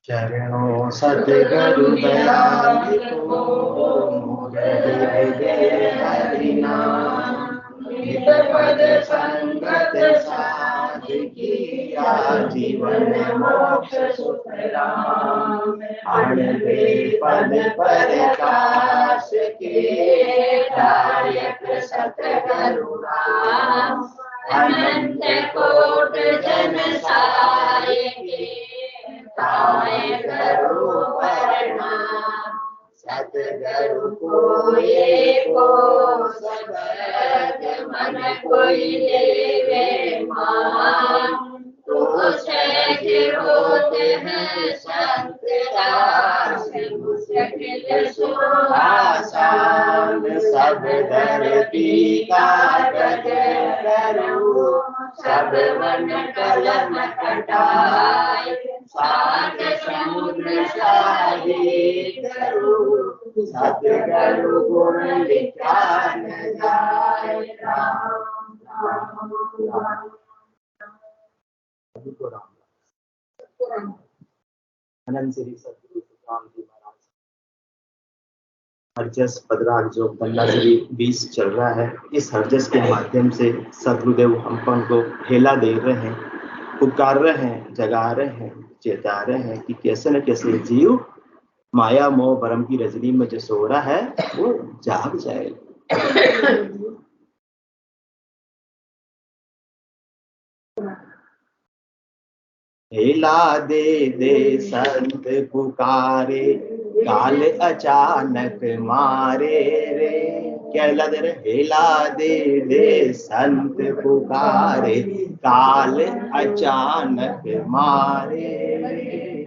चरणों सतगुरु दयाल को मुरली हृदय हरि नाम नित पद संगत साधिकिया जीवन मोक्ष सुख राम अणबे पद प्रकाश के दायक सतगुरु नाम अनंत कोट जन साय के ताय करो प्रणाम सतगुरु को एको सबद मन कोई लेवे मान तो सहज होते हैं संत दास मुश्किल सो आसान सब धरती कागज करो सब वन कलम कटाए सात समुद्र साही करो सतगुरु गुण लिखा न जाए राम राम राम। अनंत श्री सतगुरु राम जी महाराज हरजस पदराग जो पन्ना श्री 20 चल रहा है, इस हरजस के माध्यम से सतगुरुदेव हम को हेला दे रहे हैं, पुकार रहे हैं, जगा रहे हैं, चेता रहे हैं कि कैसे न कैसे जीव माया मोह भरम की रजनी में जो सो रहा है वो जाग जाए। हेला दे संत पुकारे काल अचानक मारे रे। क्या हेला दे रहे? हेला दे संत पुकारे काल अचानक मारे रे।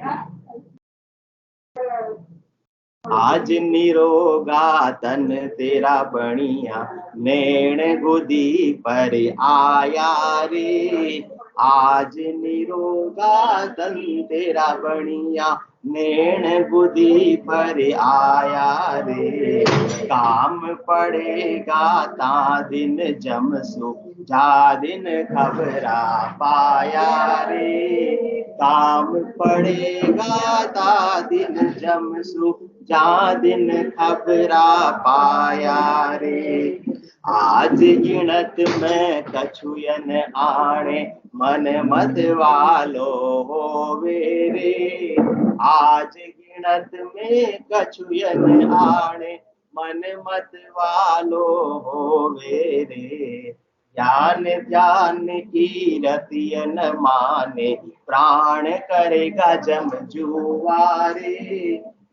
आज निरोगा तन तेरा बणिया नैण गुदी पर आया रे। आज निरोगा तन तेरा बणिया नैण गुदी पर आया रे। काम पड़ेगा ता दिन जमसु जा दिन खबरा पाया रे। काम पड़ेगा ता दिन जमसु जा दिन खबरा पाया रे। आज गिणत में कछुयन आणे मन मत वालो होवे रे। आज गिणत में कछुयन आणे मन मत वालो होवे रे। ज्ञान ध्यान की रतियन माने प्राण करेगा जम जुआरे।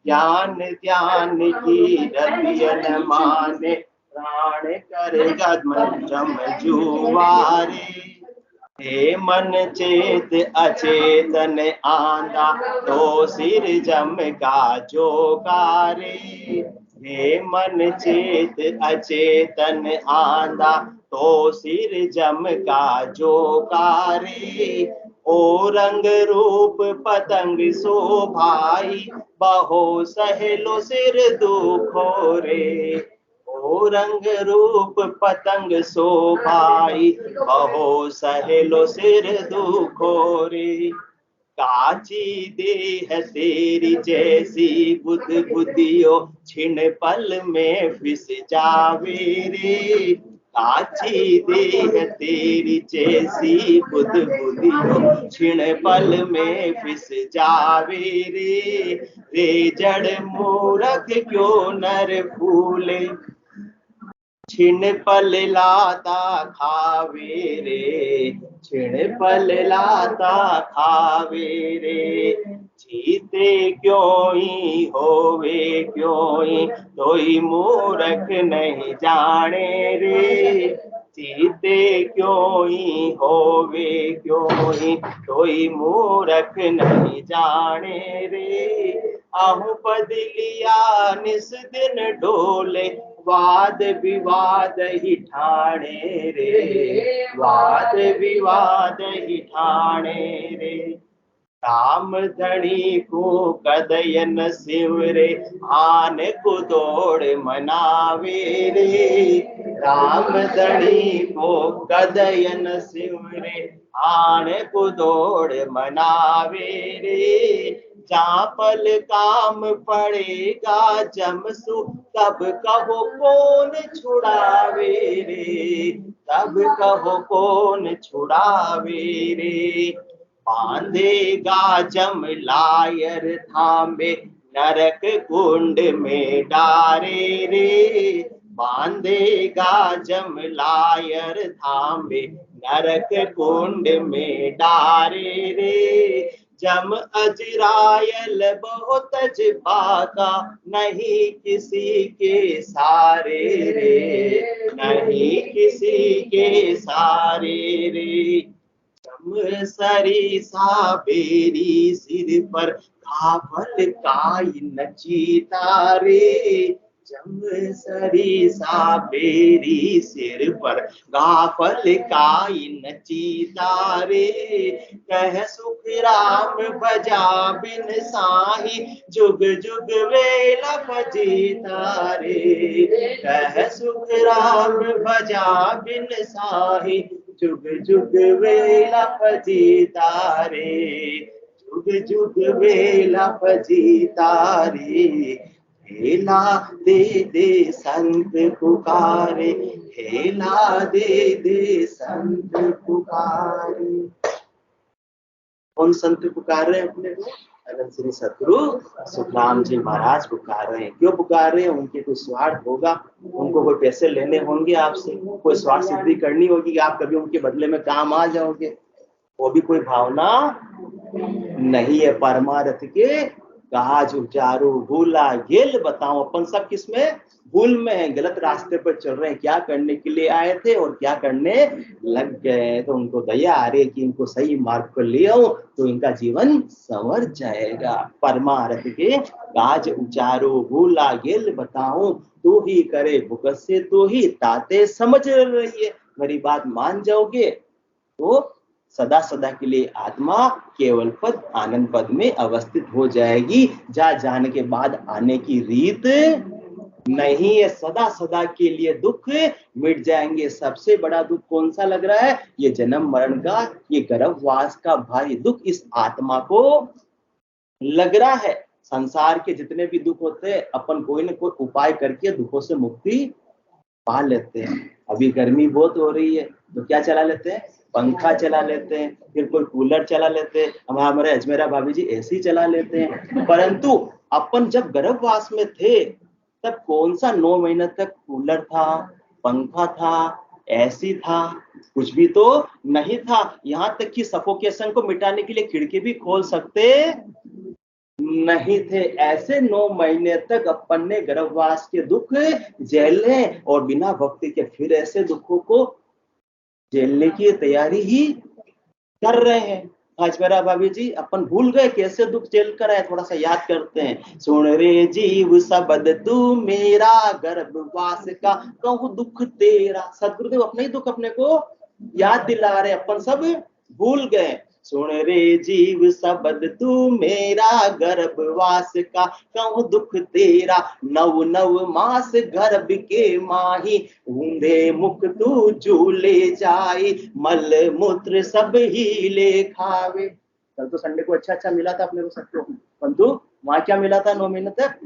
ज्ञान ध्यान की रतियन माने प्राण करेगा जम जुआरे। हे मन चेत अचेतन आंदा तो सिर जम का जोकारे। हे मन चेत अचेतन आंदा तो सिर जम का जोकारे। ओ रंग रूप पतंग सो भाई बहो सहेलो सिर दुखो रे। ओ रंग रूप पतंग सो भाई बहो सहेलो सिर दुखो रे। काची देह तेरी जैसी बुध बुधियो छिन पल में फिस जावे रे। काची देह तेरी जैसी बुध बुधियो छिन पल में फिस जावे रे। रे जड़ मूरख क्यों नर फूले छिन पल लाता खावे रे। छिन पल लाता खावे रे। जीते क्यों ही होवे क्यों ही कोई मूरख नहीं जाने रे। जीते क्यों ही होवे क्यों ही कोई मूरख नहीं जाने रे। आहू बदलिया निस दिन डोले वाद विवाद ही ठाणे रे। वाद विवाद ही ठाणे रे। राम धनी को कदयन शिवरे आन को दौड़ मनावे रे। राम धनी को कदयन शिवरे आन को दौड़ मनावे रे। चापल काम पड़ेगा जमसु, तब कहो कौन छुड़ावे रे, तब कहो कौन छुड़ावे रे। बांधेगा जम लायर थामे, नरक कुंड में डारे रे। बांधेगा जम लायर थामे, नरक कुंड में डारे रे। जम अजरायल बहुत पाका, नहीं किसी के सारे रे, नहीं किसी के सारे रे। जम सरी सा बेरी सिर पर, काफल काई नची तारे। जम सरी सा बेरी सिर पर, गाफल काई नची तारे। कह सुख राम भजा बिन साही, जुग जुग वेला भजी तारे। कह सुख राम भजा बिन साही, जुग जुग वेला भजी तारे। जुग जुग वेला भजी तारे। हेला दे दे संत पुकारे, हेला दे दे संत पुकारे। कौन संत पुकार रहे हैं अपने को? अनंत श्री सतगुरु सुखराम जी महाराज पुकार रहे हैं। क्यों पुकार रहे हैं? उनके कोई स्वार्थ होगा, उनको कोई पैसे लेने होंगे आपसे, कोई स्वार्थ सिद्धि करनी होगी कि आप कभी उनके बदले में काम आ जाओगे, वो भी कोई भावना नहीं है। परमार्थ के काज उचारो भूला गेल बताओ। अपन सब किसमें? भूल में है, गलत रास्ते पर चल रहे हैं। क्या करने के लिए आए थे और क्या करने लग गए। तो उनको दया आ रही है कि इनको सही मार्ग पर ले आओ तो इनका जीवन संवर जाएगा। परमार्थ के काज उचारो भूला गेल बताओ, तू ही करे भुगत से तो ही ताते समझ रही है। मेरी बात मान जाओगे तो सदा सदा के लिए आत्मा केवल पद आनंद पद में अवस्थित हो जाएगी। जा जाने के बाद आने की रीत नहीं है। सदा सदा के लिए दुख मिट जाएंगे। सबसे बड़ा दुख कौन सा लग रहा है? ये जन्म मरण का, ये गर्भवास का भारी दुख इस आत्मा को लग रहा है। संसार के जितने भी दुख होते हैं अपन कोई ना कोई उपाय करके दुखों से मुक्ति पा लेते हैं। अभी गर्मी बहुत हो रही है तो क्या चला लेते हैं? पंखा चला लेते हैं, फिर कोई कूलर चला लेते हैं। हमारे अजमेरा भाभी जी एसी चला लेते हैं। परंतु अपन जब गर्भवास में थे तब कौन सा 9 महीने तक कूलर था, पंखा था, एसी था? कुछ भी तो नहीं था। यहाँ तक कि सफोकेशन को मिटाने के लिए खिड़की भी खोल सकते नहीं थे। ऐसे 9 महीने तक अपन ने गर्भवास के दुख झेले और बिना भक्ति के फिर ऐसे दुखों को झेलने की तैयारी ही कर रहे हैं। आज मेरा भाभी जी अपन भूल गए कैसे दुख झेल कर आए, थोड़ा सा याद करते हैं। सुन रे जीव शब्द तू मेरा, गर्भवास का कहूं दुख तेरा। सदगुरुदेव अपने ही दुख अपने को याद दिला रहे, अपन सब भूल गए। सुन रे जीव शब्द तू मेरा, गर्भवास का कहूं दुख तेरा। नव नव मास गर्भ के माही, ऊंधे मुख तू झूले जाई। मल मूत्र सब ही ले खावे। कल तो संडे को अच्छा मिला था अपने को सबको, परंतु वहां क्या मिला था 9 महीने तक?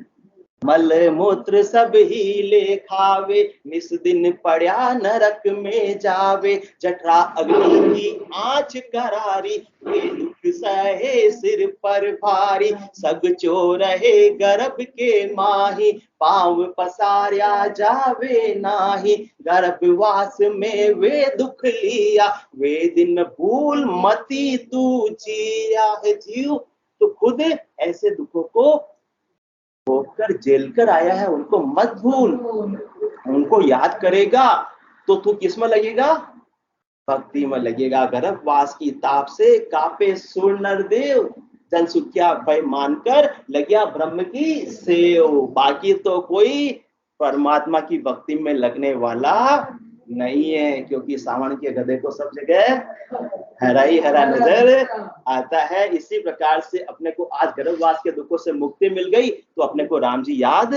मल मूत्र सब ही ले खावे। निस दिन पड़ा नरक में जावे। जठरा अग्नि की आँच करारी, ये दुख सहे सिर पर भारी। सग चोर रहे गर्भ के माही, पांव पसार्या जावे नाही। गर्भवास में वे दुख लिया, वे दिन भूल मती तू जिया है। जीव तो खुद ऐसे दुखों को होकर जेल कर आया है, उनको मत भूल। उनको याद करेगा तो तू किस में लगेगा? भक्ति में लगेगा। गर्भवास की ताप से कापे सुर नरदेव, जन सुख्या भय मानकर लगिया ब्रह्म की सेव। बाकी तो कोई परमात्मा की भक्ति में लगने वाला नहीं है, क्योंकि सावन के गधे को सब जगह हरा ही हरा नजर आता है। इसी प्रकार से अपने को आज गर्भवास के दुखों से मुक्ति मिल गई तो अपने को राम जी याद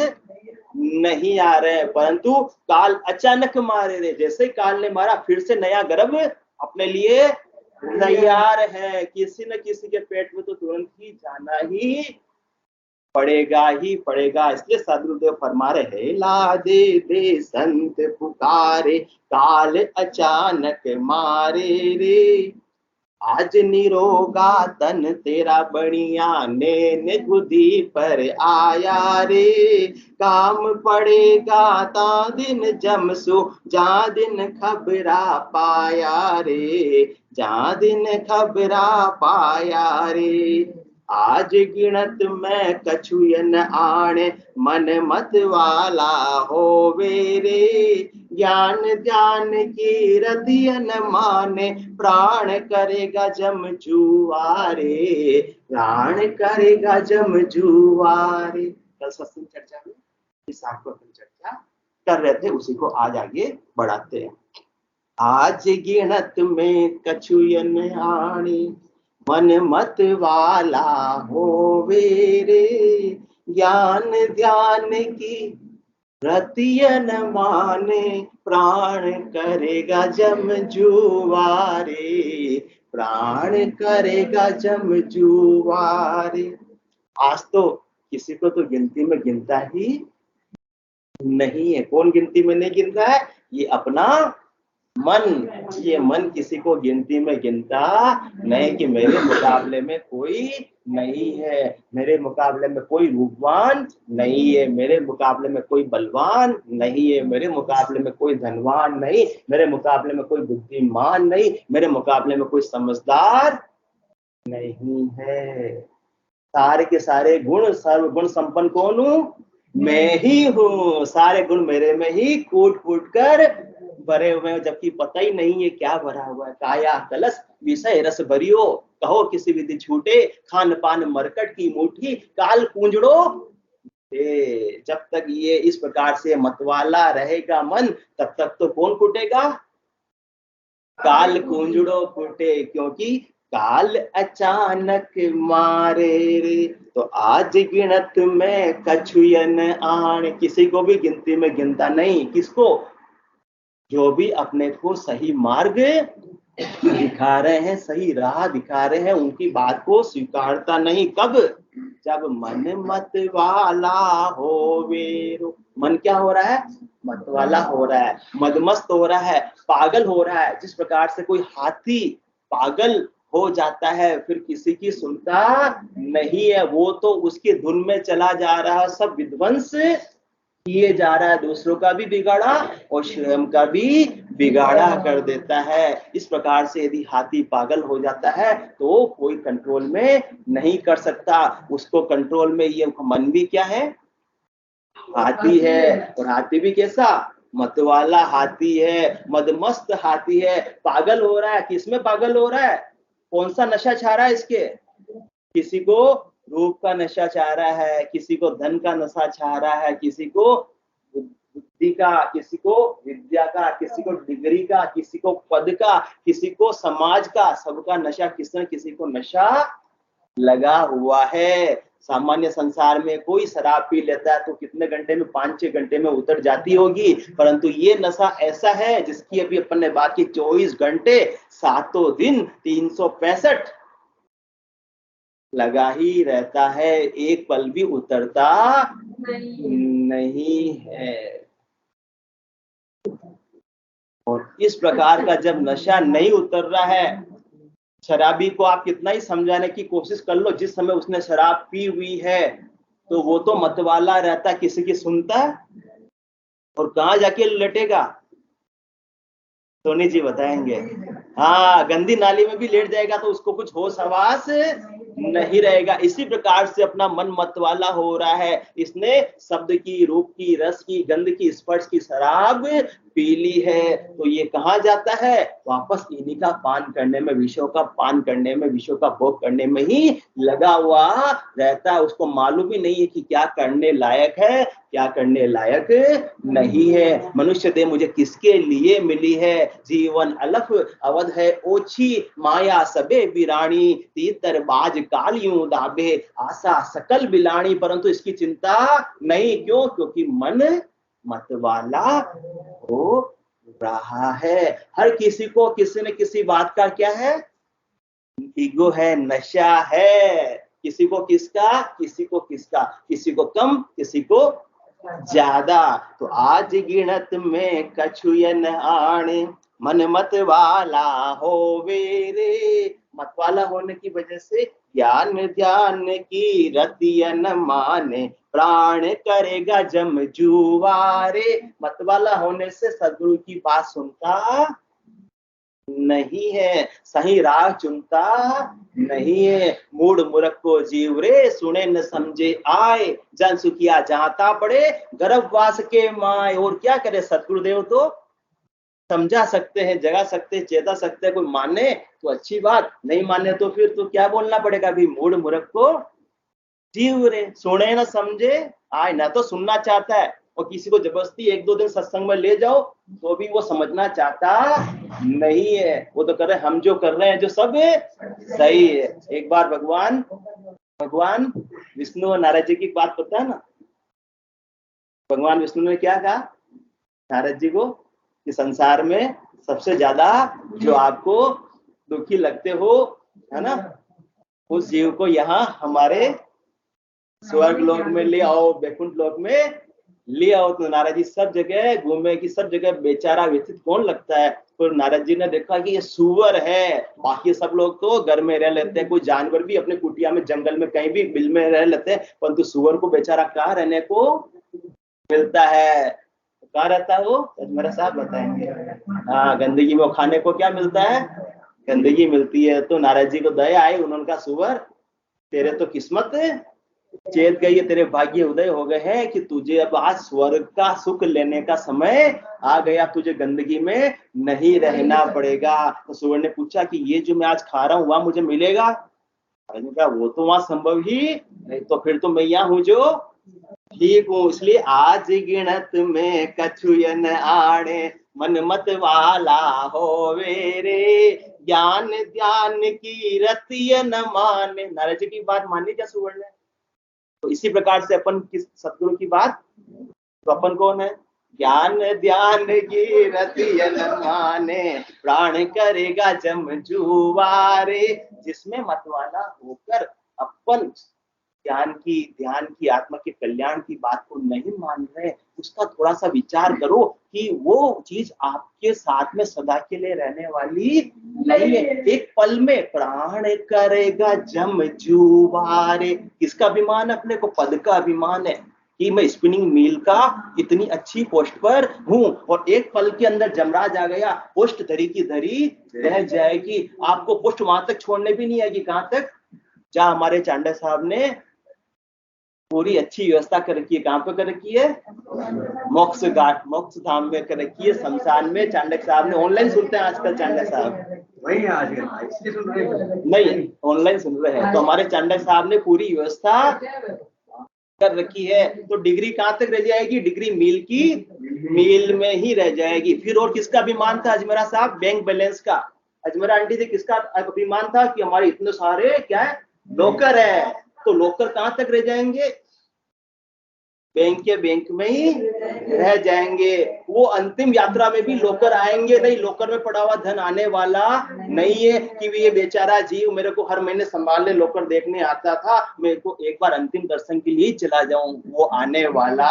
नहीं आ रहे हैं, परंतु काल अचानक मारे रे। जैसे काल ने मारा फिर से नया गर्भ अपने लिए तैयार है, किसी न किसी के पेट में तो तुरंत ही जाना ही पड़ेगा। इसलिए सदगुरुदेव फरमा रहे हैं, ला दे दे संत पुकारे, काल अचानक मारे रे। आज निरोगा तन तेरा बढ़िया, ने गुदी पर आया रे। काम पड़ेगा ता दिन जमसु, जा दिन खबरा पाया रे, जा दिन खबरा पाया रे। आज गिणत में कछुयन आणे, मन मत वाला होवे रे। ज्ञान ध्यान की रतियन माने, प्राण करेगा जम जुआरे, प्राण करेगा जम जुआरे। कल सत्संग चर्चा में इस आपको अपन चर्चा कर रहे थे, उसी को आज आगे बढ़ाते हैं। आज गिणत में कछुयन आणे, मन मत वाला होवे रे। ज्ञान ध्यान की रतियन माने, प्राण करेगा जम जुआरे, प्राण करेगा जम जुआरे। आज तो किसी को तो गिनती में गिनता ही नहीं है। कौन गिनती में नहीं गिनता है? ये अपना मन। ये मन किसी को गिनती में गिनता नहीं कि मेरे मुकाबले में कोई नहीं है, मेरे मुकाबले में कोई रूपवान नहीं है, मेरे मुकाबले में कोई बलवान नहीं है, मेरे मुकाबले में कोई धनवान नहीं, मेरे मुकाबले में कोई बुद्धिमान नहीं, मेरे मुकाबले में कोई समझदार नहीं है। सारे के सारे गुण, सर्व गुण संपन्न कौन हूं? मैं ही हूँ। सारे गुण मेरे में ही कूट कूट कर भरे हुए हैं, जबकि पता ही नहीं है क्या भरा हुआ है। काया कलश विषय रस भरियो, कहो किसी विधि छूटे, खान पान मरकट की मुट्ठी, काल पूंजड़ो। जब तक ये इस प्रकार से मतवाला रहेगा मन, तब तक तो कौन कूटेगा? काल कुंजड़ो कूटे, क्योंकि काल अचानक मारे रे। तो आज गिनत में कछुयन आण, किसी को भी गिनती में गिनता नहीं। किसको? जो भी अपने को सही मार्ग दिखा रहे हैं, सही राह दिखा रहे हैं, उनकी बात को स्वीकारता नहीं। कब? जब मन मत वाला होवे। मन क्या हो रहा है? मत वाला हो रहा है, मदमस्त हो रहा है, पागल हो रहा है। जिस प्रकार से कोई हाथी पागल हो जाता है, फिर किसी की सुनता नहीं है, वो तो उसकी धुन में चला जा रहा है, सब विध्वंस किए जा रहा है, दूसरों का भी बिगाड़ा और स्वयं का भी बिगाड़ा कर देता है। इस प्रकार से यदि हाथी पागल हो जाता है तो कोई कंट्रोल में नहीं कर सकता। उसको कंट्रोल में ये मन भी क्या है? हाथी है। और हाथी भी कैसा? मतवाला हाथी है, मदमस्त हाथी है, पागल हो रहा है। किसमें पागल हो रहा है? कौन सा नशा छा रहा है इसके? किसी को रूप का नशा चाह रहा है, किसी को धन का नशा चाह रहा है, किसी को बुद्धि का, किसी को विद्या का, किसी को डिग्री का, किसी को पद का, किसी को समाज का। सबका नशा किसी न किसी को नशा लगा हुआ है। सामान्य संसार में कोई शराब पी लेता है तो कितने घंटे में? 5-6 घंटे में उतर जाती होगी, परंतु ये नशा ऐसा है जिसकी अभी अपन ने बात की, 24 घंटे 7 दिन 365 लगा ही रहता है, एक पल भी उतरता नहीं है। और इस प्रकार का जब नशा नहीं उतर रहा है, शराबी को आप कितना ही समझाने की कोशिश कर लो, जिस समय उसने शराब पी हुई है तो वो तो मतवाला रहता, किसी की सुनता और कहाँ जाके लटेगा? सोनी जी बताएंगे। हाँ, गंदी नाली में भी लेट जाएगा तो उसको कुछ होश हवास नहीं रहेगा। इसी प्रकार से अपना मन मतवाला हो रहा है। इसने शब्द की, रूप की, रस की, गंध की, स्पर्श की शराब पी ली है, तो ये कहाँ जाता है? वापस इन्हीं का पान करने में, विषयों का पान करने में, विषयों का भोग करने में ही लगा हुआ रहता है। उसको मालूम ही नहीं है कि क्या करने लायक है, क्या करने लायक नहीं है। मनुष्य देह मुझे किसके लिए मिली है? जीवन अलफ अवध है ओछी, माया सबे बिरानी, तीतर बाज काल यूं दाबे, आशा सकल बिलानी। परंतु इसकी चिंता नहीं। क्यों? क्योंकि मन मतवाला हो रहा है। हर किसी को किसी न किसी बात का क्या है? ईगो है, नशा है, किसी को किसका, किसी को किसका, किसी को कम, किसी को ज्यादा। तो आज गिणत में कछुयन आणे, मन मत वाला हो रे। मत वाला होने की वजह से ज्ञान ध्यान की रतियन माने, प्राण करेगा जम जुवारे। मत वाला होने से सदगुरु की बात सुनता नहीं है, सही राह चुनता नहीं है। मूड मूर्ख को जीव रे, सुने न समझे आए, जन सुखिया जाता पड़े, गर्भवास के माए। और क्या करे सतगुरुदेव, तो समझा सकते हैं, जगा सकते हैं, चेता सकते हैं। कोई माने तो अच्छी बात, नहीं माने तो फिर तो क्या बोलना पड़ेगा भी, मूड मूर्ख को जीव रे, सुने न समझे आए। ना तो सुनना चाहता है, और किसी को जबरदस्ती एक दो दिन सत्संग में ले जाओ तो भी वो समझना चाहता नहीं है। वो तो कर रहे, हम जो कर रहे हैं जो सब सही है। एक बार भगवान विष्णु और नारद जी की बात पता है ना। भगवान विष्णु ने क्या कहा नारद जी को कि संसार में सबसे ज्यादा जो आपको दुखी लगते हो, है ना, उस जीव को यहाँ हमारे स्वर्ग लोक में ले आओ, बैकुंठ लोक में ले आओ। तो नारद जी सब जगह घूमे कि सब जगह बेचारा व्यथित कौन लगता है। तो नारद जी ने देखा कि ये सुअर है, बाकी सब लोग तो घर में रह लेते हैं, कोई जानवर भी अपने कुटिया में, जंगल में, कहीं भी बिल में रह लेते हैं, परंतु सुअर को बेचारा कहाँ रहने को मिलता है, कहाँ रहता है वो, मेरा साहब बताएंगे। हाँ, गंदगी में खाने को क्या मिलता है, गंदगी मिलती है। तो नारद जी को दया आई, उन्होंने कहा सुअर तेरे तो किस्मत चेत गई है, तेरे भाग्य उदय हो गए हैं कि तुझे अब आज स्वर्ग का सुख लेने का समय आ गया, तुझे गंदगी में नहीं रहना पड़ेगा। तो सुअर ने पूछा कि ये जो मैं आज खा रहा हूँ वहां मुझे मिलेगा। कहा वो तो वहां संभव ही नहीं, तो फिर तो मैं यहाँ हूँ जो ठीक हूँ। इसलिए आज गिणत में कछुयन आणे, मन मत वाला होवे रे, ज्ञान ध्यान की रतिय न माने। नारद जी की बात मानी क्या सुवर्ण ने। तो इसी प्रकार से अपन किस सतगुरु की बात, तो अपन कौन है, ज्ञान ध्यान की रतिय न माने, प्राण करेगा जम जुवारे। जिसमें मतवाला होकर अपन ज्ञान की, ध्यान की, आत्मा के कल्याण की बात को नहीं मान रहे, उसका थोड़ा सा विचार करो कि वो चीज आपके साथ में सदा के लिए रहने वाली नहीं है। एक पल में प्राण करेगा जम जुवारे। किसका अभिमान, अपने को पद का अभिमान है कि मैं स्पिनिंग मिल का इतनी अच्छी पोस्ट पर हूं, और एक पल के अंदर जमराज आ गया, पोस्ट धरी की धरी रह जाएगी। आपको पोस्ट वहां तक छोड़ने भी नहीं आएगी, कहां तक, जहां हमारे चांडा साहब ने पूरी अच्छी व्यवस्था कर रखी है। कहां पे कर रखी है, मोक्ष घाट, मोक्ष धाम में कर रखी है, शमशान में। चांडक साहब ने, ऑनलाइन सुनते हैं आजकल चांडक साहब, वही आजकल इसलिए सुन रहे हैं, नहीं ऑनलाइन सुन रहे हैं। तो हमारे चांडक साहब ने पूरी व्यवस्था कर रखी है। तो डिग्री कहां तक रह जाएगी, डिग्री मील की मील में ही रह जाएगी। फिर और किसका अभिमान था अजमेरा साहब, बैंक बैलेंस का। अजमेरा आंटी जी किसका अभिमान था कि हमारे इतने सारे क्या है, नौकर है। तो नौकर कहां तक रह जाएंगे, बैंक के बैंक में ही रह जाएंगे। वो अंतिम यात्रा में भी लोकर आएंगे नहीं, लोकर में पड़ा हुआ धन आने वाला नहीं है कि ये बेचारा जीव मेरे को हर महीने संभालने लोकर देखने आता था, मेरे को एक बार अंतिम दर्शन के लिए चला जाऊं, वो आने वाला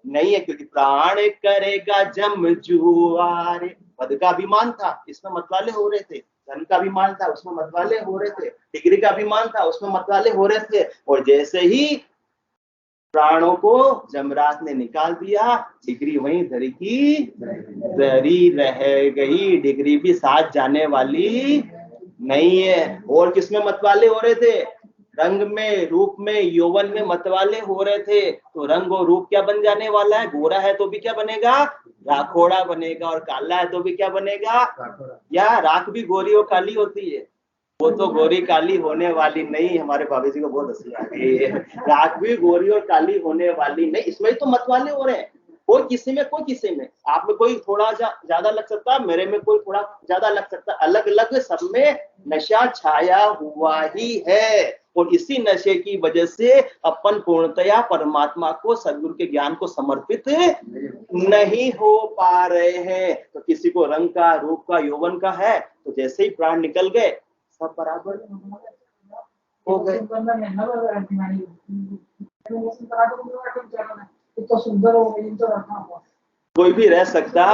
नहीं है। क्योंकि प्राण करेगा जम जुआरे। पद का अभिमान था, इसमें मतवाले हो रहे थे, धन का अभिमान था, उसमें मतवाले हो रहे थे, डिग्री का अभिमान था, उसमें मतवाले हो रहे थे। और जैसे ही प्राणों को जमराज ने निकाल दिया, डिग्री वहीं धरी की धरी रह गई, डिग्री भी साथ जाने वाली नहीं है। और किसमें मतवाले हो रहे थे, रंग में, रूप में, यौवन में मतवाले हो रहे थे। तो रंग और रूप क्या बन जाने वाला है, गोरा है तो भी क्या बनेगा, राखोड़ा बनेगा, और काला है तो भी क्या बनेगा, या राख भी गोरी और काली होती है, वो तो गोरी काली होने वाली नहीं। हमारे बाबा जी को बहुत हंसी आ गई है, राख भी गोरी और काली होने वाली नहीं। इसमें तो मतवाले हो रहे हैं, कोई किसी में, कोई किसी में, आप में कोई थोड़ा ज्यादा लग सकता है, मेरे में कोई थोड़ा ज्यादा लग सकता है, अलग अलग सब में नशा छाया हुआ ही है। और इसी नशे की वजह से अपन पूर्णतया परमात्मा को, सदगुरु के ज्ञान को समर्पित नहीं हो पा रहे हैं। तो किसी को रंग का, रूप का, यौवन का है, तो जैसे ही प्राण निकल गए, सब बराबर हो गए। कोई भी रह सकता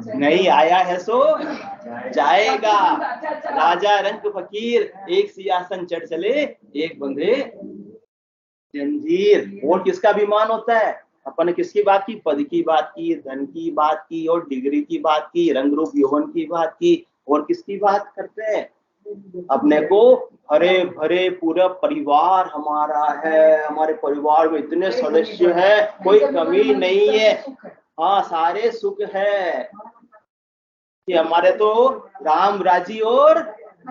नहीं, आया है सो जाएगा। राजा रंग फकीर, एक सिंहासन चढ़ चले, एक बंधे जंजीर। और किसका अभिमान होता है? अपन ने किसकी बात की? पद की बात की, धन की बात की, और डिग्री की बात की, रंग रूप यौवन की बात की। और किसकी बात करते हैं? अपने को हरे भरे पूरा परिवार हमारा है, हमारे परिवार में इतने सदस्य है, कोई कमी नहीं है, हाँ सारे सुख है कि हमारे तो राम राजी और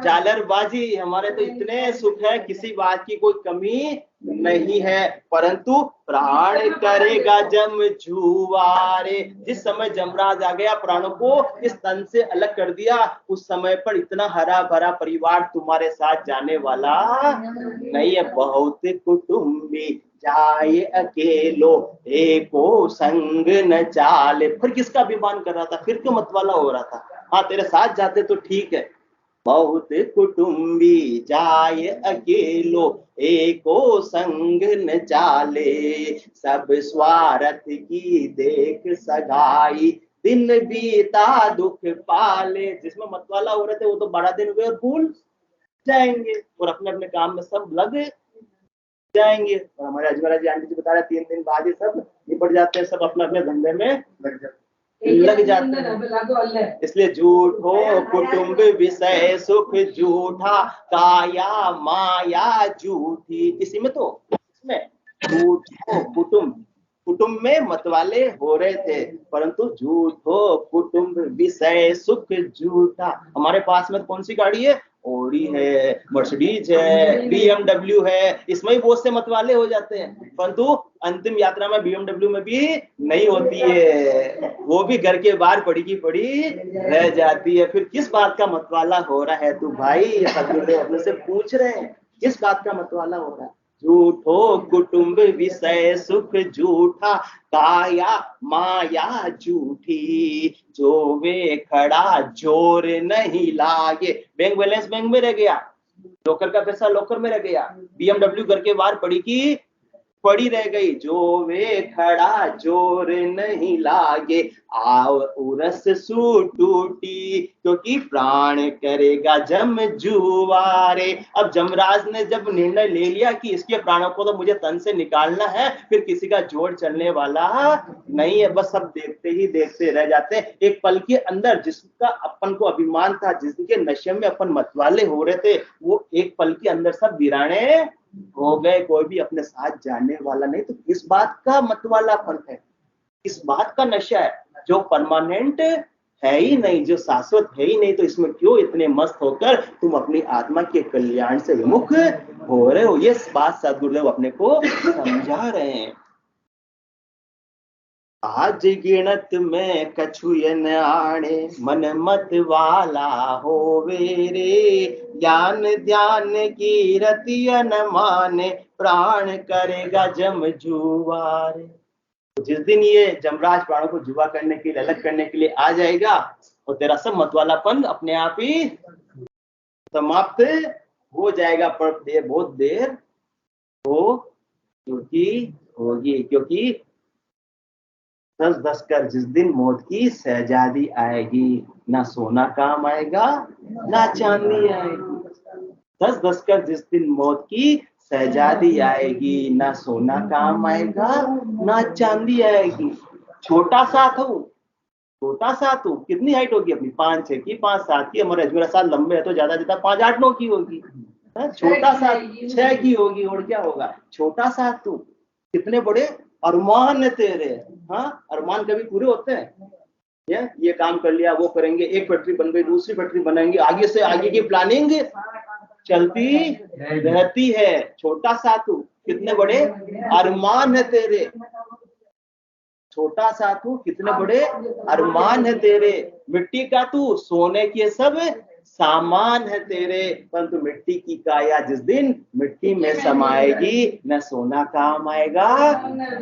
जालरबाजी, हमारे तो इतने सुख है, किसी बात की कोई कमी नहीं है। परंतु प्राण करेगा जम जुआरे, जिस समय जमराज आ गया, प्राणों को इस तन से अलग कर दिया, उस समय पर इतना हरा भरा परिवार तुम्हारे साथ जाने वाला नहीं है। बहुत कुटुंबी जाए अकेलो, एको संग न चाले। फिर किसका अभिमान कर रहा था? फिर क्यों मतवाला हो रहा था? हाँ तेरे साथ जाते तो ठीक है। बहुत कुटुंबी जाए अकेलो, एको संग न चाले। सब स्वार्थ की देख सगाई, दिन बीता दुख पाले। जिसमें मतवाला हो रहे थे वो तो बड़ा दिन हुए और भूल जाएंगे और अपने अपने काम में सब लग जाएंगे। और हमारे अजमेरा जी आंटी जी बता रहे 3 दिन बाद ही सब निपट जाते हैं, सब अपने अपने धंधे में लग जाते हैं। इसलिए झूठ हो कुटुंब विषय सुख झूठा, काया माया झूठी। इसी में तो इसमें झूठ हो कुटुंब, कुटुंब में मतवाले हो रहे थे, परंतु झूठ हो कुटुंब विषय सुख झूठा। हमारे पास में कौन सी गाड़ी है? ओडी है, मर्सिडीज है, BMW है, इसमें ही बहुत से मतवाले हो जाते हैं, परंतु अंतिम यात्रा में BMW में भी नहीं होती है, वो भी घर के बाहर पड़ी की पड़ी रह जाती है। फिर किस बात का मतवाला हो रहा है तू भाई? सदगुरुदेव अपने से पूछ रहे हैं, किस बात का मतवाला हो रहा है? झूठो कुटुंब विषय सुख झूठा, काया माया झूठी। जो वे खड़ा जोर नहीं लागे, बैंक बैलेंस बैंक में रह गया, लॉकर का पैसा लॉकर में रह गया, BMW घर के बाहर पड़ी की पड़ी रह गई। जो वे खड़ा जोर नहीं लागे, आओ उरस सू टूटी, क्योंकि प्राण करेगा जम जुआरे। अब जमराज ने जब निर्णय ले लिया कि इसके प्राणों को तो मुझे तन से निकालना है, फिर किसी का जोड़ चलने वाला नहीं है, बस सब देखते ही देखते रह जाते हैं। एक पल के अंदर जिसका अपन को अभिमान था, जिसके नशे में अपन मतवाले हो रहे थे, वो एक पल के अंदर सब वीराने हो गए, कोई भी अपने साथ जाने वाला नहीं। तो किस बात का मतवालापन है? किस बात का नशा है? जो परमानेंट है ही नहीं, जो शाश्वत है ही नहीं, तो इसमें क्यों इतने मस्त होकर तुम अपनी आत्मा के कल्याण से विमुख हो रहे हो? ये बात सदगुरुदेव अपने को समझा रहे हैं। आज गिणत में कछुयन आणे, मन मत वाला होवे रे। ज्ञान ध्यान की रतियन माने, प्राण करेगा जम जुआरे। जिस दिन ये जमराज प्राणों को जुआ करने के लिए, अलग करने के लिए आ जाएगा, और तेरा सब मतवालापन अपने आप ही समाप्त हो जाएगा। पर बहुत देर होगी, क्योंकि धस कर जिस दिन मौत की शहजादी आएगी, ना सोना काम आएगा ना चांदी आएगी। धस कर जिस दिन मौत की शहजादी आएगी, ना सोना काम आएगा ना चांदी आएगी। छोटा सा तू कितनी हाइट होगी अपनी? 5'6" की, 5'7" की। हमारे अजमेरा साहब लंबे है तो ज्यादा 5'8" की होगी। छोटा सा 6 की होगी, और क्या होगा? छोटा सा तू, कितने बड़े अरमान है तेरे। हाँ, अरमान कभी पूरे होते हैं? ये काम कर लिया, वो करेंगे, एक फैक्ट्री बन गई, दूसरी फैक्ट्री बनाएंगे, आगे से आगे की प्लानिंग चलती रहती है। छोटा सा तू, कितने बड़े अरमान है तेरे। छोटा सा तू, कितने बड़े अरमान है तेरे। मिट्टी का तू, सोने के सब सामान है तेरे, परंतु मिट्टी की काया जिस दिन मिट्टी में समाएगी, न सोना काम आएगा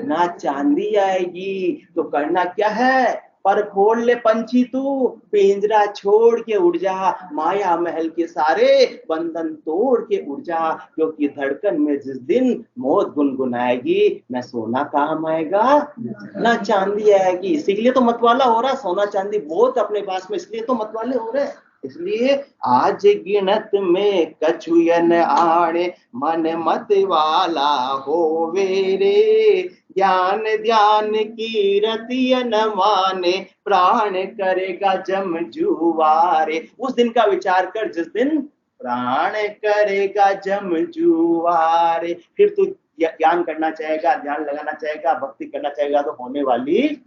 ना चांदी आएगी। तो करना क्या है? पर खोल ले पंछी तू, पिंजरा छोड़ के उड़ जा, माया महल के सारे बंधन तोड़ के उड़ जा, क्योंकि धड़कन में जिस दिन मौत गुनगुनाएगी, न सोना काम आएगा न चांदी आएगी। इसीलिए तो मतवाला हो रहा, सोना चांदी बहुत अपने पास में, इसलिए तो मतवाले हो रहे। इसलिए आज गिनत में कछुयन आणे, मन मत वाला होवे रे, ज्ञान ध्यान की रतिय न माने, प्राण करेगा जम जुआरे। उस दिन का विचार कर जिस दिन प्राण करेगा जम जुआरे। फिर तू ज्ञान करना चाहेगा, ध्यान लगाना चाहेगा, भक्ति करना चाहेगा तो होने वाली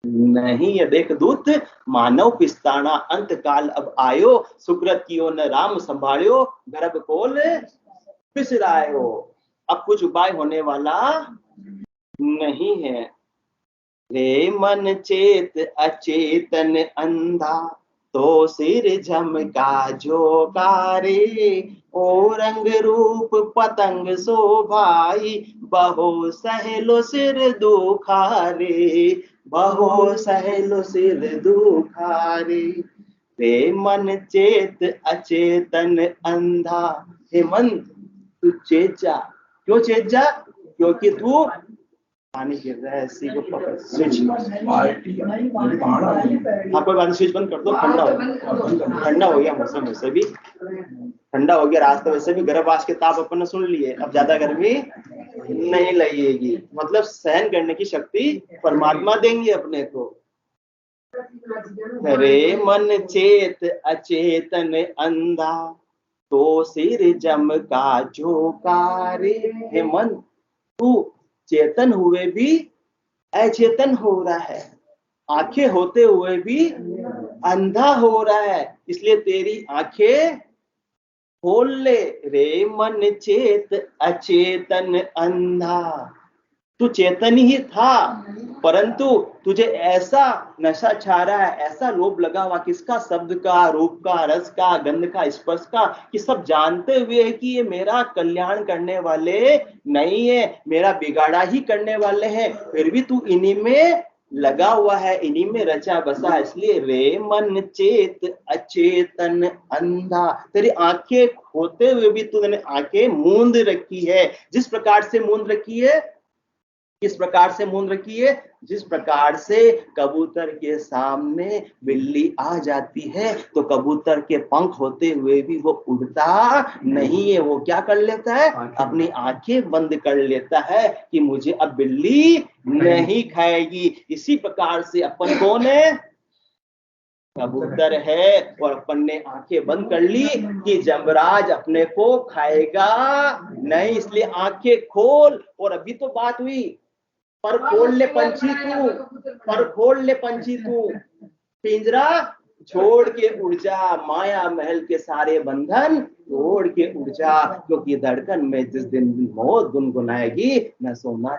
नहीं। ये देख दूत मानव पिस्ताना, अंत काल अब आयो, सुकृत कियो न राम संभाळ्यो, गर्भ कोल पिसरायो। अब कुछ उपाय होने वाला नहीं है। रे मन चेत अचेतन अंधा, तो सिर झमका झोकारे, ओ रंग रूप पतंग शोभाई, बहो सहलो सिर दुखारे, बहो सहलो सिर दुखारे। रे मन चेत अचेतन अंधा, हे मन तू चेत जा। क्यों चेत जा? क्योंकि तू पानी गिर रहा है, इसी को पकड़ स्विच। हाँ कोई बात, स्विच बंद कर दो, ठंडा हो गया मौसम, वैसे भी ठंडा हो गया, रास्ते वैसे भी गर्भ आज के ताप अपन ने सुन लिए, अब ज्यादा गर्मी नहीं लगेगी। मतलब सहन करने की शक्ति परमात्मा देंगे अपने को। रे मन चेत अचेतन अंधा, तो सिर जमका झोकारे। हे मन तू चेतन हुए भी अचेतन हो रहा है, आंखें होते हुए भी अंधा हो रहा है, इसलिए तेरी आंखें खोल ले। रे मन चेत अचेतन अंधा, तू चेतन ही था, परंतु तुझे ऐसा नशा छा रहा है, ऐसा लोभ लगा हुआ किसका? शब्द का, रूप का, रस का, गंध का, स्पर्श का, कि सब जानते हुए कि ये मेरा कल्याण करने वाले नहीं है, मेरा बिगाड़ा ही करने वाले हैं, फिर भी तू इन्हीं में लगा हुआ है, इन्हीं में रचा बसा। इसलिए रे मन चेत अचेतन अंधा, तेरी आंखें होते हुए भी तूने आंखें मूंद रखी है। जिस प्रकार से मूंद रखी है, किस प्रकार से मूंद रखी है? जिस प्रकार से कबूतर के सामने बिल्ली आ जाती है तो कबूतर के पंख होते हुए भी वो उड़ता नहीं है, वो क्या कर लेता है? अपनी आंखें बंद कर लेता है कि मुझे अब बिल्ली नहीं खाएगी। इसी प्रकार से अपन कौन है? कबूतर है, और अपन ने आंखें बंद कर ली कि जमराज अपने को खाएगा नहीं, इसलिए आंखें खोल। और अभी तो बात हुई, पर खोल ले पंछी तू, पर खोल ले पंछी तू, पिंजरा छोड़ के उड़ जा, माया महल के सारे बंधन तोड़ के उड़ जा, क्योंकि धड़कन में जिस दिन मौत गुनगुनाएगी, न सोना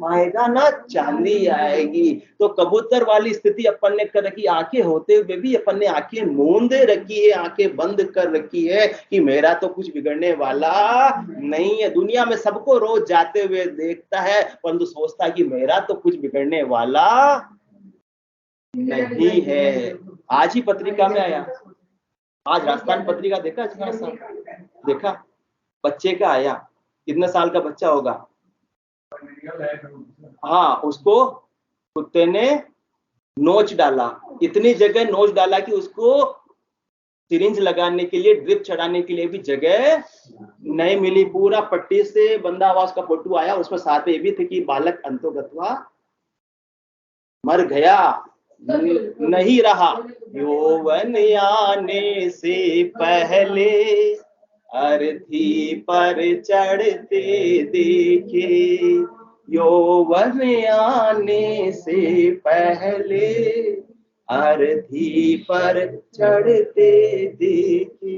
आएगा न चांदी आएगी। तो कबूतर वाली स्थिति अपन ने कर रखी, आंखें होते हुए भी अपन ने आंखें मूंदे रखी है, आंखें बंद कर रखी है कि मेरा तो कुछ बिगड़ने वाला नहीं है। दुनिया में सबको रोज जाते हुए देखता है, परंतु सोचता है कि मेरा तो कुछ बिगड़ने वाला नहीं है। आज ही पत्रिका में आया, आज राजस्थान पत्रिका देखा, अच्छा सा देखा, बच्चे का आया, कितने साल का बच्चा होगा, हाँ, उसको कुत्ते ने नोच डाला, इतनी जगह नोच डाला कि उसको सिरिंज लगाने के लिए, ड्रिप चढ़ाने के लिए भी जगह नहीं मिली। पूरा पट्टी से बंधा हुआ उसका फोटो आया, उसमें साथ ये भी थे कि बालक अंतोगत्वा मर गया, नहीं रहा। यौवन आने से पहले अर्थी पर चढ़ते देखे, यौवन आने से पहले अर्थी पर चढ़ते देखे।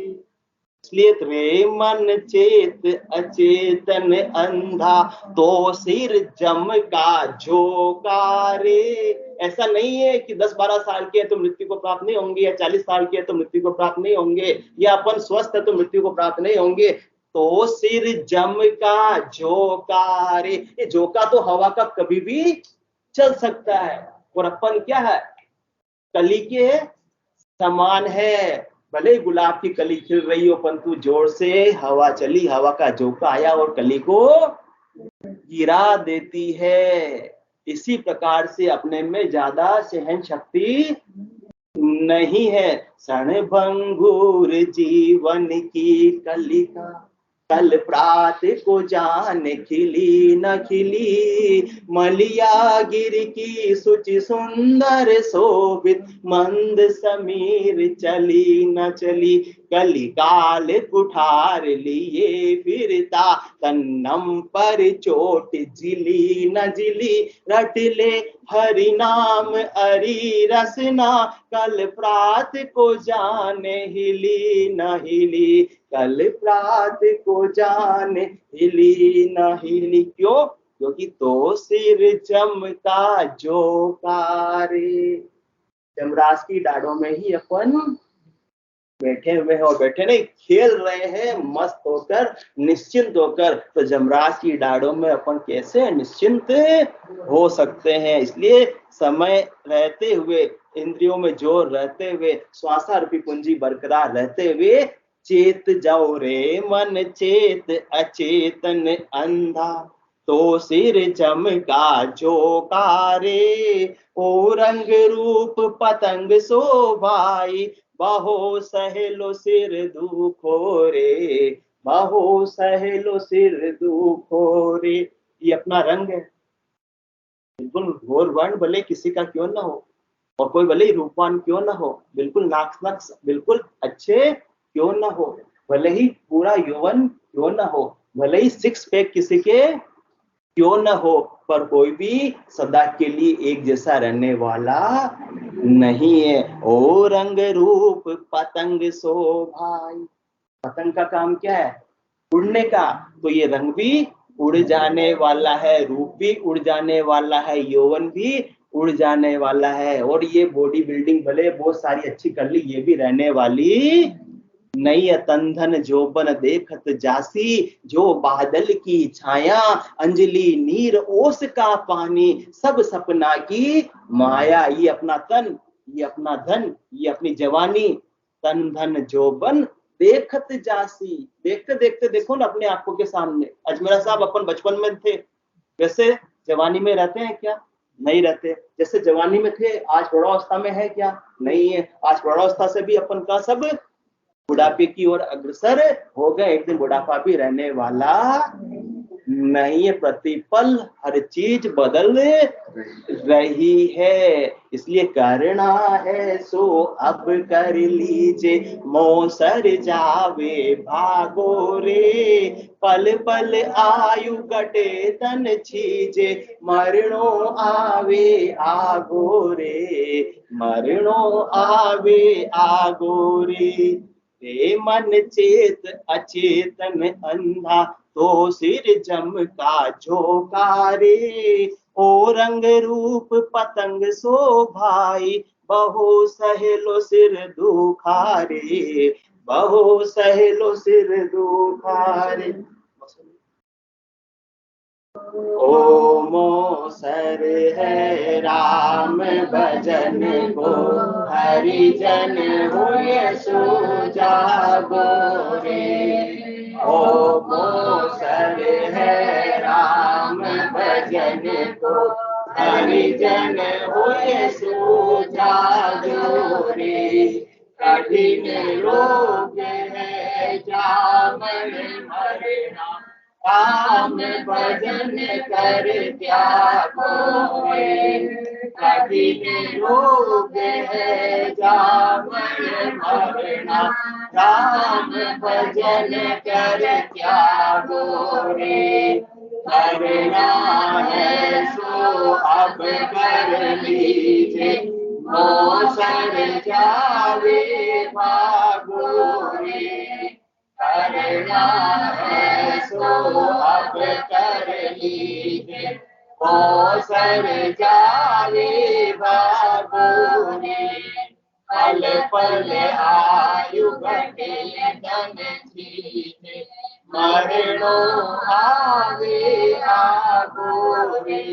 इसलिए रे मन चेत अचेतन अंधा, तो सिर जमका झोकारे। ऐसा नहीं है कि 10-12 साल के तो मृत्यु को प्राप्त नहीं होंगे, या 40 साल के तो मृत्यु को प्राप्त नहीं होंगे, या अपन स्वस्थ है तो मृत्यु को प्राप्त नहीं होंगे। तो सिर जमका झोकारे, ये झोंका तो हवा का कभी भी चल सकता है, और अपन क्या है, कली के समान है। भले ही गुलाब की कली खिल रही हो, परंतु जोर से हवा चली, हवा का झोंका आया और कली को गिरा देती है। इसी प्रकार से अपने में ज्यादा सहन शक्ति नहीं है। क्षणभंगुर जीवन की कलिका, कल प्रात को जान खिली न खिली। मलिया गिर की सुचि सुंदर शोभित, मंद समीर चली न चली। कली काल कुठार लिए फिरता, तन्नम पर चोट जिली न जिली। रट ले हरि नाम अरि रसना, कल प्रात को जाने हिली न हिली। कल प्रात को जाने हिली न हिली। क्यों? क्योंकि तो सिर चमका जोकारे। जमराज की डाढ़ों में ही अपन बैठे हुए हैं, और बैठे नहीं, खेल रहे हैं मस्त होकर, निश्चिंत होकर। तो जमराज की डाढ़ों में अपन कैसे निश्चिंत हो सकते हैं? इसलिए समय रहते हुए, इंद्रियों में जोर रहते हुए, श्वासारूपी पूंजी बरकरार रहते हुए, चेत जाओ रे मन चेत अचेतन अंधा, तो सिर चमका जोकारे। ओ रंग रूप पतंग शोभाई, बहो सहलो सिर दुखो रे, बहो सहलो सिर दुखो रे। ये अपना रंग है। बिल्कुल घोर वर्ण भले किसी का क्यों ना हो, और कोई भले ही रूपवान क्यों ना हो, बिल्कुल नाक बिल्कुल अच्छे क्यों ना हो, भले ही पूरा यौवन क्यों ना हो, भले ही सिक्स पैक किसी के क्यों न हो, पर कोई भी सदा के लिए एक जैसा रहने वाला नहीं है। ओ रंग रूप पतंग शोभाई। पतंग का काम क्या है? उड़ने का। तो ये रंग भी उड़ जाने वाला है, रूप भी उड़ जाने वाला है, यौवन भी उड़ जाने वाला है। और ये बॉडी बिल्डिंग भले बहुत सारी अच्छी कर ली, ये भी रहने वाली नहीं। तंधन जोबन देखत जासी, जो बादल की छाया, अंजलि नीर ओस का पानी, सब सपना की माया। ये अपना तन, ये अपना धन, ये अपनी जवानी, तन धन जोबन देखत जासी। देखते देखते देखो ना अपने आंखों के सामने। अजमेरा साहब अपन बचपन में थे, वैसे जवानी में रहते हैं क्या? नहीं रहते। जैसे जवानी में थे, आज प्रौढ़ावस्था में है क्या? नहीं है। आज प्रौढ़ावस्था से भी अपन का सब बुढ़ापे की ओर अग्रसर हो गए। एक दिन बुढ़ापा भी रहने वाला नहीं है। प्रतिपल हर चीज बदल रही है। इसलिए करना है सो अब कर लीजिए, मौसर जावे भागो रे। पल पल आयु कटे तन छीजे, मरणो आवे आगो रे, मरणो आवे आगो रे। हे मन चेत अचेतन अंधा, तो सिर चमका झोकारे। ओ रंग रूप पतंग शोभाई, बहो सहलो सिर दुखारे, बहो सहलो सिर दुखारे। ओ मोसर है राम भजन को, हरिजन हुए सुजागो रे। ओ मोसर है राम भजन को, हरिजन हुए सुजागो रे। कठिन रोग है जामन मरना, राम भजन कर त्यागो रे। कठिन रोग है जामन मरना, राम भजन कर त्यागो रे। करना है सो अब कर लीजिए, मौसर जावे भागो रे। करना है सो अब कर लीजिए, मौसर जावे भागो रे। पल पल आयु घटे धन छीने, मरणो आवे आगो रे।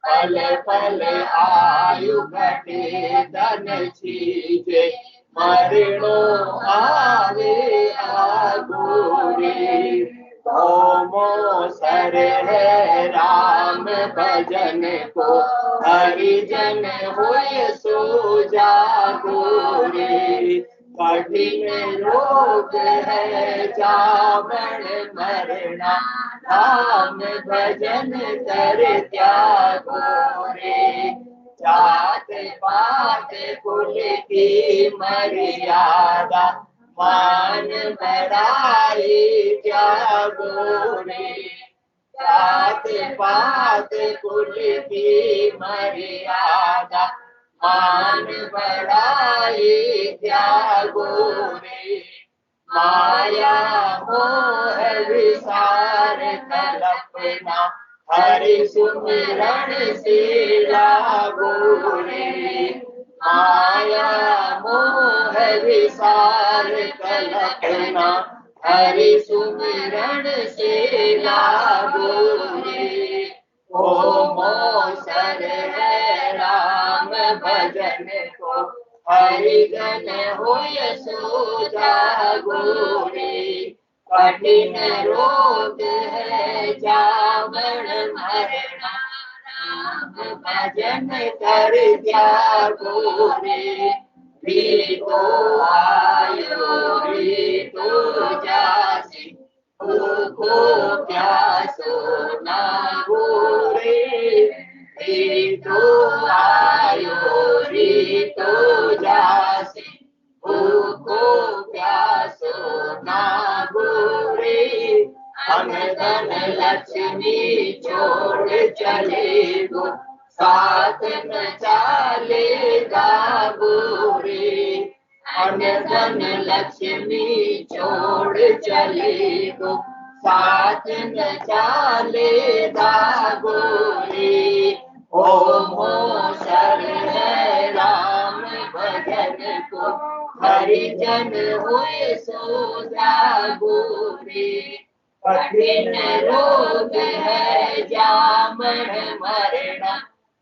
पल पल आयु घटे धन छीजे मरणो आवे आगोरे ओमो सर है राम भजन को हरिजन होय सो जागोरे कठिन रोग है जामन मरना राम भजन कर त्यागो रे जात पात कुल की मर्यादा मान बड़ाई त्यागो रे जात पात कुल की मर्यादा मान बड़ाई त्यागो रे माया मोह विसार कल्पना हरि सुमिरन से लागो रे माया मोह विसार कल्पना हरि सुमिरन से लागो रे ओमो सर है राम भजन को हरिजन होय सो जागो रे कठिन रोग है जामन मरना राम भजन कर त्यागो रे रीतो आयो रीतो जासी भूखो प्यासो ना गोरे रीतो आयो रीतो जासी भूखो प्यासो ना गोरे अन धन लक्ष्मी छोड़ चले गो साथ न चालेगा गोरे अन धन लक्ष्मी छोड़ चले गो साथ न चालेगा गोरे ओमो सर है राम भजन को हरिजन होय सो जागो रे कठिन रोग है जामन मरना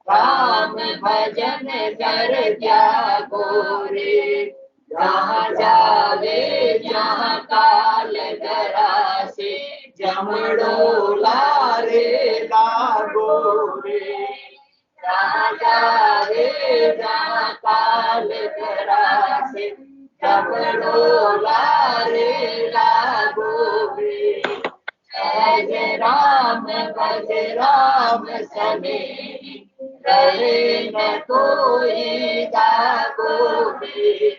राम भजन कर त्यागो रे जहाँ जावे जहाँ काल गरासे जमड़ो लारे लागो रे जहाँ जावे जहाँ काल गरासे जमड़ो लारे लागो रे जय राम भज राम सने रहे न कोई दागो रे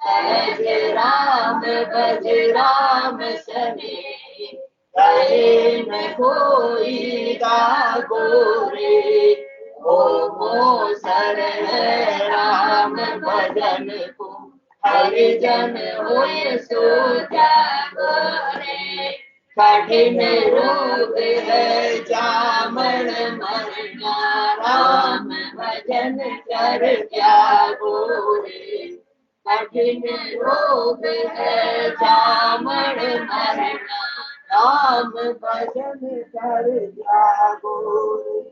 जय राम भज राम सने रहे न कोई दागो रे ओमो सर है राम भजन को हरिजन होय सो जागो रे कठिन रोग है जामन मरना राम भजन कर त्यागो रे कठिन रोग है जामन मरना राम भजन कर त्यागो रे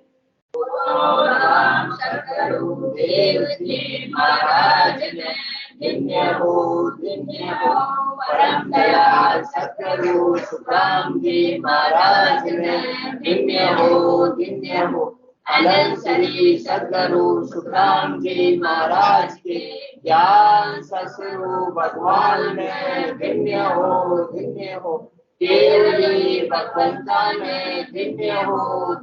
राम सतगुरुदेव जी महाराज ने धन्य हो परम दयाल सतगुरु सुखराम जी महाराज ने धन्य हो अनंत श्री सतगुरु सुखराम जी महाराज के ज्ञान ससुरु भगवान ने धन्य हो केवली भगवंता ने धन्य हो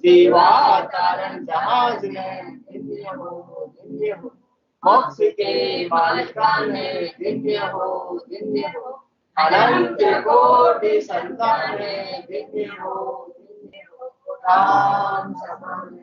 जीवा तारण जहाज ने धन्य हो मोक्ष के मालिका ने धन्य हो अनंत कोटि संतान ने धन्य हो राम समान